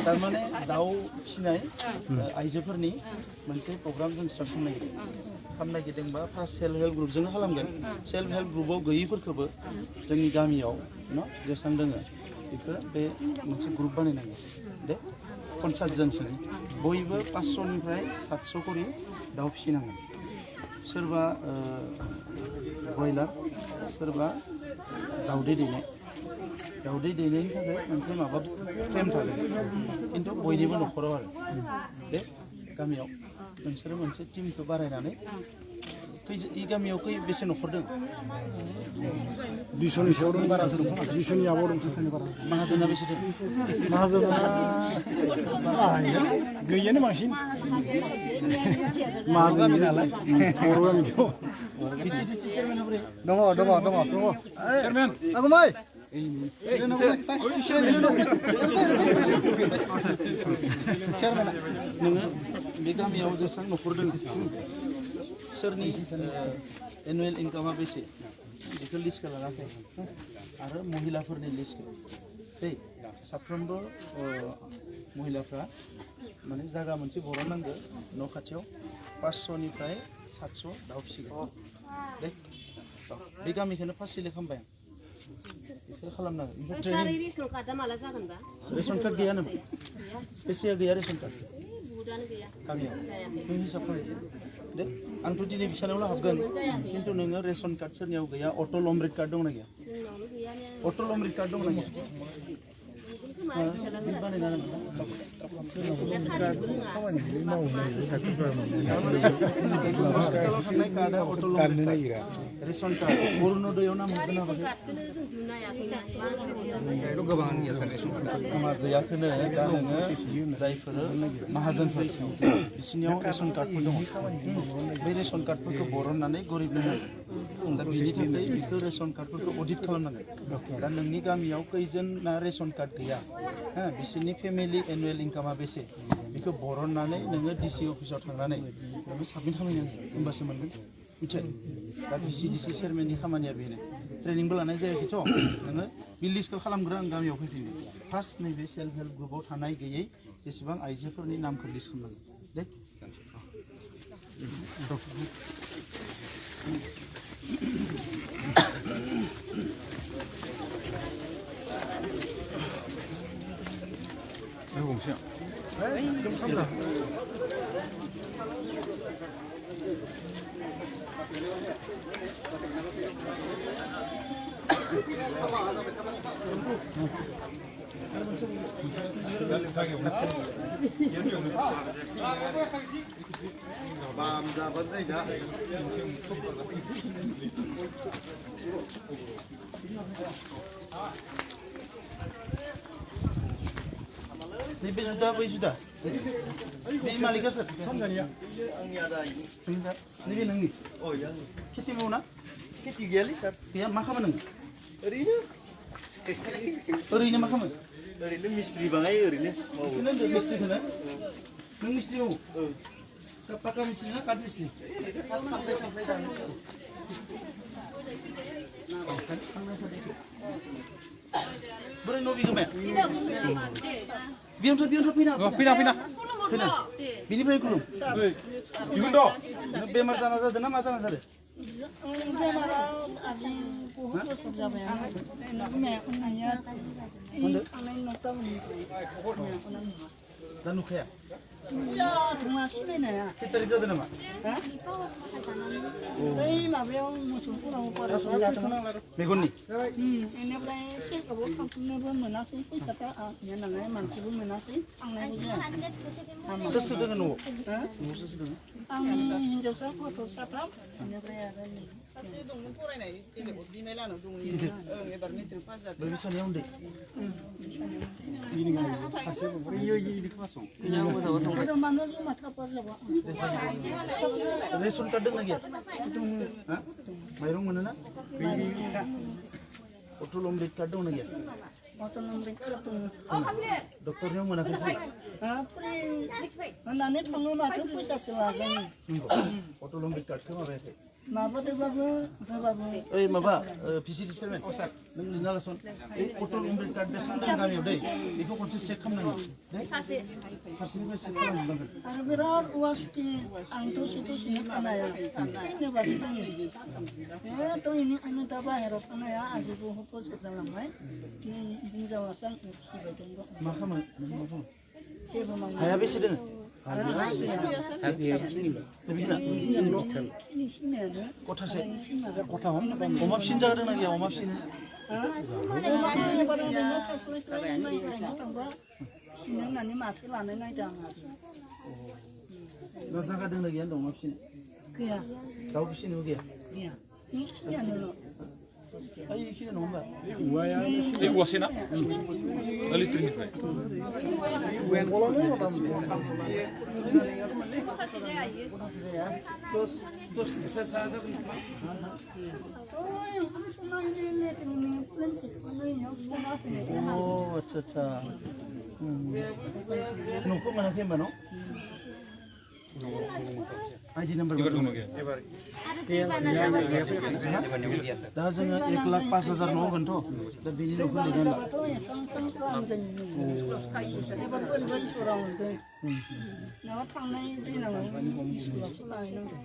तारमाने दाउ फिसिनाय आइजोफोरनि मोनसे प्रग्राम जों स्टार्ट खालामनो नागिरदोंबा फार्स्ट सेल्फ हेल्प ग्रुपजोंनो खालामगोन सेल्फ हेल्प ग्रुपआव गैयैफोरखौबो जोंनि गामियाव न' जेसेबां दोङो बेफोर बे मोनसे ग्रुप बानायनांगोन दे 50 जनसोनि बयबो 500निफ्राय 700 करि दाउ फिसिनांगोन सोरबा ब्रयलार सोरबा दाउदै दैनायनि थाखाय मोनसे माबा फ्रेम थागोन खिन्थु बयनिबो न'खराव आरो दे गामियाव नोंसोरो मोनसे टिमखौ बारायनानै इ गामियाव बेसे न'खर दं 200नि सायाव दं बारा दं 200नि आबाव दं माहाजोना बेसे दं माहाजोना गैयानो बांसिन माहाजोन नालाय बर' गामियाव दङ चेयारमेन आगुमाय नोङो बे गामियाव जेसेबां न'खर दं सोरनि एनुवेल इनकामा बेसे बेखौ लिस्टखौ लाना फै आरो महिलाफोरनि लिस्टखौ दै साफ्रोमबो महिलाफ्रा माने जायगा मोनसे बरननांगौ न' खाथियाव 500निफ्राय 700 दाउ फिसिगोन दे बे गामिखौनो फार्स्ट सिलेक्ट खालामबाय आं बेखौ खालामनांगोन रेशन कार्ड गैया नामा बेसेया गैया रेशन कार्ड गामियाव नों हिसाब खालाम दे आंथ' दिनै बिसानावल' हाबगोन खिन्थु नोङो रेशन कार्ड सोरनियाव गैया अटल अमृत कार्ड दंना गैया अटल अमृत कार्ड दंना गैया रेशन कार्ड अरुणोदयाव नाम होगोन ना गैयाखौनो दा नोङो जायफोर माहाजोनफोर बिसोरनियाव रेशन कार्डफोर दङ बे रेशन कार्डफोरखौ बरननानै गरिबनो होगोन दा बिनि थाखाय बेखौ रेशन कार्डफोरखौ अडिट खालामनांगोन दा नोंनि गामियाव खैजोना रेशन कार्ड गैया बिसोरनि फेमिलि एनुवेल इनकामा बेसे बेखौ बरननानै नोङो डिसि अफिसाव थांनानै नोङो साबमिट खालामनांगोन होमबासो मोनगोन मिथिबाय दा डिसि चेयारमेननि खामानिया बेनो ट्रेनिंबो लानाय जायाखैथ' नोङो बे लिस्टखौ खालामग्रो आं गामियाव फैफिनो फार्स्ट नैबे सेल्फ हेल्प ग्रुपआव थानाय गैयै जेसेबां आइजोफोरनि नामखौ लिस्ट खालामनांगोन दे Ini sudah apa sudah? Ini Malika sir. Tanzania. Ini nang ni. Oh ya. Kiti mau na? Kiti gali sir. Ya makam nang. Erina. Erina makam. Erina mistri bangai erina. Mau. Ini dah mistri kan? Nang mistri mau. Kapakah mistri na? Kad mistri. थांनाय थानायखौ बोरै न' बिगोमाया बियावथ' फैना बिनिफ्राय खुलुम बेमार जाना जादों ना मा जाना जादों बेमारा आजि बहुत बोसोर जाबायानो बिमाया थांनाय दा नुखाया धुङा सिनायनाया खै तारिख जादों नामा बै माबायाव मोसौफोराव अपारेसन जादों मेगननि बेनिफ्राय चेकआपआव थांफिननोबो मोनासै फैसा थाखा नालाय मानसिबो मोनासै थांनायबो जायासै सोर सोर दोङो न'आव सोर सोर दोङो आंनि हिन्जावसा गथ' साथाम बेनिफ्राय आरो सासे दंमोन फरायनाय गेलेबाव बिमाय लानाव दङ एबार मेट्रिक पास जादों बै बिसानिया उन्दै मानो जमा थापा जाबा रेशन कार्ड दंना गैया माइरं मोनोना अटल अमृत कार्ड दंना गैया डक्टरनियाव मोनाखै होननानै थाङो माथो फैसासो लागोन अटल अमृत कार्डखौ माबायाखै माबादोंबाबो होबाबो ओइ माबा भिसिडि चेयारमेन नों लिरना लासन बे अटल अमृत कार्ड बेसेबां दं गामियाव दै बेखौ खनसे चेक खालामनांगौ फारसेनिफ्राय चेक खालामनांगोन आरो बिराद उवासुटि आं दसे दसेनो थानाया फैनोबासो जायो थ' बेनिखायनो दा बाहेरायाव थानाया आजिबो बोसोर जालांबाय हिन्जावासो आं फिसिबाय दं मा खालामो नों मा खालामो जेबो मावनो हाया बेसे दोङो खथासे अमा फिसिनो जागा दंना गैया अमा फिसिनो फिसिनो होननानै मासे लानो नायदों आं दा जागा दंना गैया होनदों अमा फिसिनो गैया दाउ फिसिनोबो गैया गैया बेखिनियानोल' बेखिनि नङा होमबा औवासेना लिटारनिफ्राय आच्छा न'खौ मोनाखै होमबा न' आइडि नाम्बार दा जोङो 1,05,000 न' होगोनथ' दा बेनि न'खौ लिरना ला थांनाय दैज्लाङाव स्कुलावसो लाहैनांगौ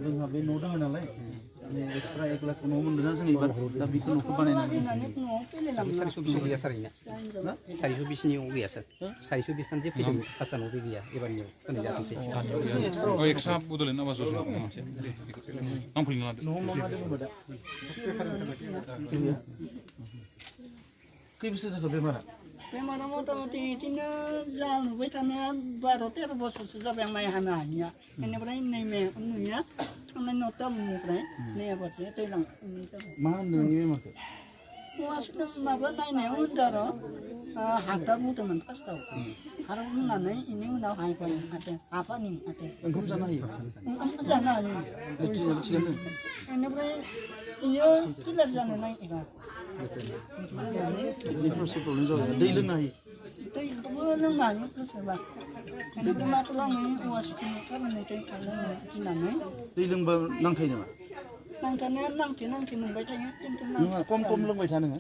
जोंहा बे न' दङ नालाय एक्सट्रा 1 लाख न' मोनदोंना जों एबार दा बेखौ न'खौ बानायनानै 420 गैया सार इना 420नियाव गैया सार 420 खान जे फैदों हासानाव बे गैया एबारनियाव होनाय जाथोंसै एक्सट्रा बदलेन ना बाजो मोनसे आं फैनो लादो न'आव मा मा दङ दा खै बोसोर जाखो बेमारा बेमारा मथा मथि बिदिनो जालुबाय थानाया 12-13 बोसोरसो जाबाय आं माइ हानो हानिया बेनिफ्राय नै मेगन नुयिया थांनाय 9 दाननिफ्राय नै आबादसे दैज्लां मा होनदों बे बेमारखौ माबा नायनायाव होनदों आरो हाथा बुंदोंमोन फार्स्टआव आरो बुंनानै बेनि उनाव हायफानि हाथे हाफानि हाथे ओंखाम जानो हायो ओंखामबो जानो हायो थिगानो बेनिफ्राय बियो किलार जानो नागिरा बेफोरसो प्रब्लेम जाबाय दै लोंनो हायो दैखौबो लोंनो हायो गोसोबा बेनिफ्राय माथो आङो औवा सुथिनि थारमाने दै लोंनो गिनानै दै लोंबा नांथायो नामा नांथानाया नांथे मोनबाय थायो खिन्थु नङा खम लोंबाय था नोङो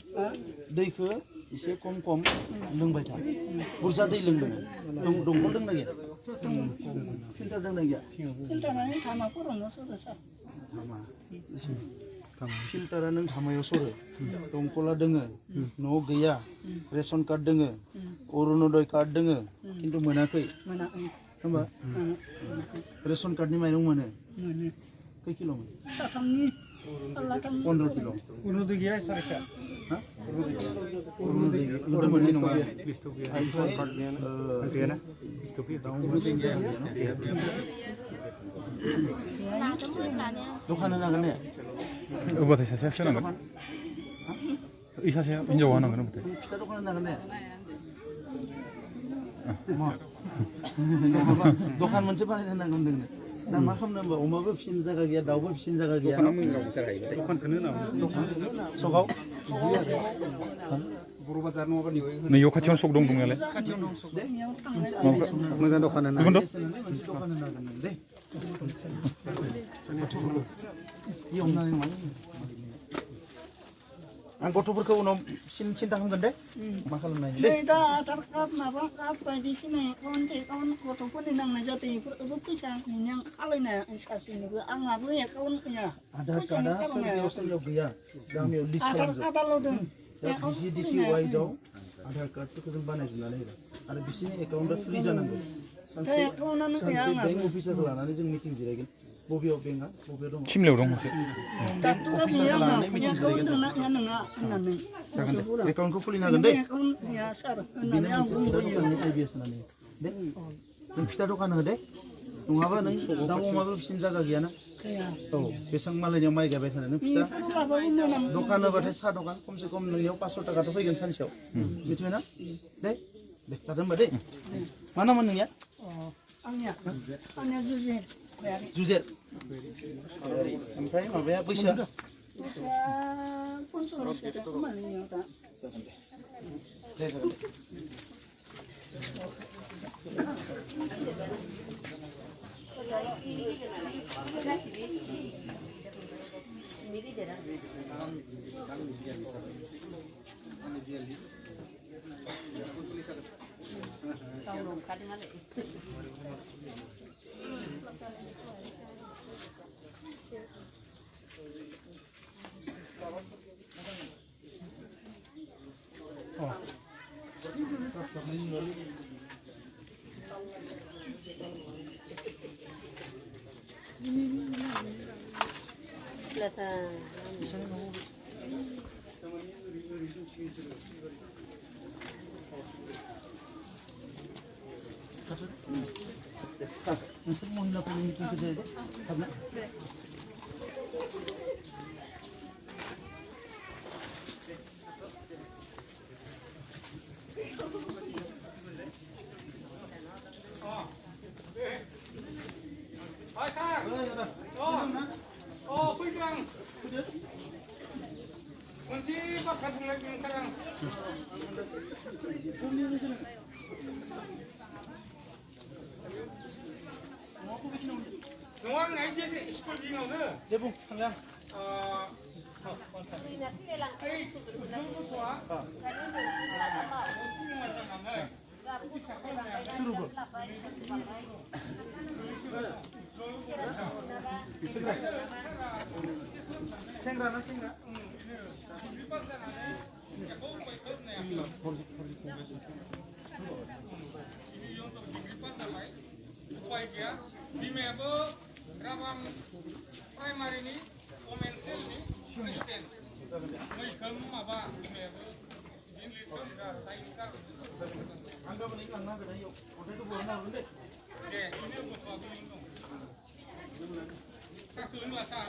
दैखौ एसे खम लोंबाय था बुरजा दै लों नोङो दंखल दंना गैया फिल्टार दंना गैया फिल्टारानो धामाफोरावनो सरो सार फिल्टारा नों धामायाव सरो दंखला दोङो न'आव गैया रेशन कार्ड दोङो अरुणोदय कार्ड दोङो खिन्थु मोनाखै होमबा रेशन कार्डनि माइरं मोनो खै किल' मोनो साथामनि 15 किल' अरुणोदय गैया सारिखा अरुणोदय मोननाय नङा गैयाना दखान होनो हागोन ने अबाथाय सासे फिसानांगोन ओइ सासे हिनजाव होनांगोन ओमफ्राय फिथा दखान होनो हागोन ने दखान मोनसे बानायनो होनांगौ होनदों दा मा खालामनो होमबा अमाबो फिसिनो जायगा गैया दाउबो फिसिनो जायगा गैया दखानखौनो सकाव बर' बाजार नङाबा नैयाव खाथियावनो सक दं दंनायालाय मोजां दखान होना मोनसे दखान होनो हागोन नों दे आं गथ'फोरखौ उनाव सिन्था खालामगोन दे मा खालामनाय दे नै दा आधार कार्ड माबा कार्ड बायदिसिना एकाउन्ट गथ'फोरनि नांनाय जादों बेफोरखौबो फैसा हैनो खालायनाया सासेनिबो आंहाबो एकाउन्ट गैया आधार कार्डआ सोरनियाव गैया गामियाव लिस्ट आधार खालामजोब कार्डआल' दं डिसि वाइजआव आधार कार्डफोरखौ जों बानायजोबनानै होगोन आरो बिसोरनि एकाउन्टआ फ्रि जानांगौ सानसे बेंक अफिसारखौ लानानै जों मिटिं जिरायगोन बबेयाव बेंकआ बबेयाव दङ सिमलायाव दं मोनसे डाक्टरा गैया एकाउन्ट दंना गैया नङा होननानै एकाउन्टखौ खुलिनो हागोन दे एकाउन्ट गैया सार बेनो होननानै आं मोनसे फिथा बुंबोयो दखाननि आइडियास होनानै दे नों फिथा दखान हो दे नङाबा नों दाउ अमाबो फिसिनो जायगा गैयाना गैया औ बेसेबां मालायनियाव माइ गायबाय थानो नों फिथा बेफोर माबाबो मोनाम दखान होबाथाय साहा दखान खमसे खम नोंनियाव 500 थाखाथ' फैगोन सानसेयाव मिथिबायना दे दे जादों होनबा दे मा नाममोन नोंनिया आंनिया जुजे जुजेर ओमफ्राय माबाया बैसोआ पन्सल्लिस मानियाव दा दे जागोन दे नोंसोर महिलाफोरनि मिटिंखौ जायो दे थाबनो मोनसे बाथ्रा बुंनो नोंथां नङा आं नायजे स्कुल दिनावनो दे बुं थांला सेंग्रा ना सेंग्रा उपाय गैया बिमायाबो राबां प्राइमारिनि कमेन्सियेलनि प्रेसिडेन्ट मैखोम माबा बिमायाबो बिदिनो लिरदों जायनि कारन आं गाबोन लांनो हागोन इयाव अन्थाइखौ बरननो हागोन दे दे बिनो गथ'आ बिदिनो दं साखो लोंला सा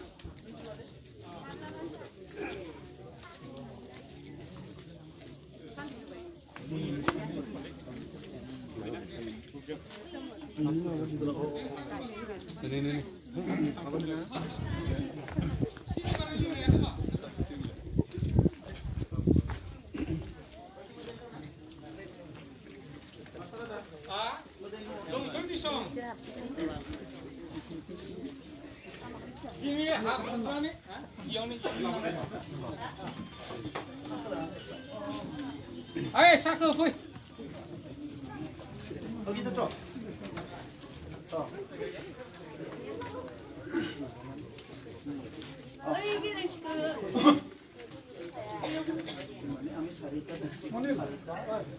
ini apa nih? Yang ini. Ayo, sakit apa? Oh gitu toh. Toh.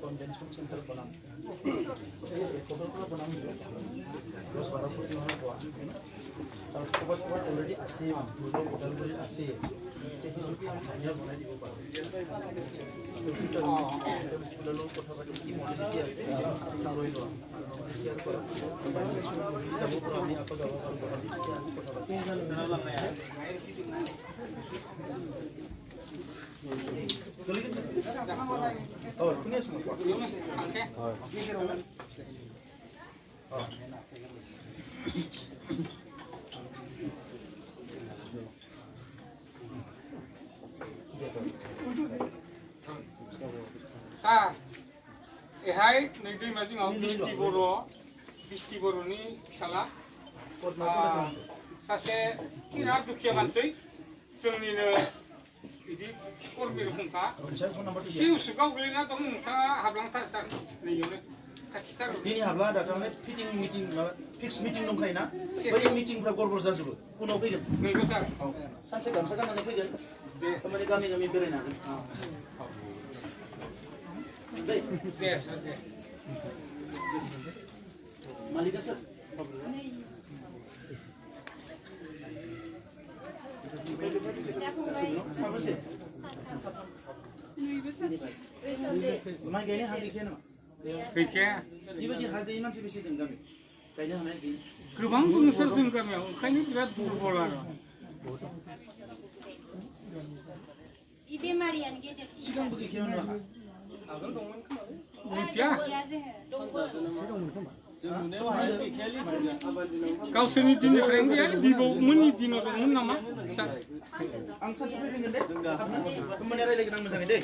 Convention Center Bonang. Bonang. Terus baru putih orang tua. Kalau sobat-sobat already asing, dulu already asing. Jadi hanya boleh diubah. Lalu kota-kota ini mau dia taruh itu. Siar korang. Sabu korang ni apa gawa korang. Kota-kota. Oh, punya semua. Oh. Sa, ehai negeri masih mau bisti boro ni salah. Sase kira dukia mansai, जोंनिनो बिदि बेरो फंखा मोनसे phone number गैया सिउ सिगाव गोलैना दं नोंथाङा हाबलांथार सार नैयावनो खाथिथार दिनै हाबला दा थारमाने फिटिं मिटिं माबा फिक्स मिटिं दंखायो ना बै मिटिंफ्रा गड़बड़ जाजोबो उनाव फैगोन नंगौ सार सानसे गामसा गाननानै फैगोन थारमाने गामि गामि बेरायनो हागोन दे दे सार दे मालिका सोर साबेसे माइ गायनो हा गैखाया नामा गैखाया बेबायदि हा गैयि मानसि बेसे दं गामि गायनो हानाय गैयि गोबां दङ सार जोंनि गामियाव ओंखायनो बिराद दुरबल आरो सिगांबो गैखायामोन नामा मिथिया गावसोरनि दिननिफ्रायनो गैया बिबौमोननि दिनाव दंमोन नामा सार आं सानसे फैगोन दे होमबानिया रायज्लायगोन आं मोजाङै दे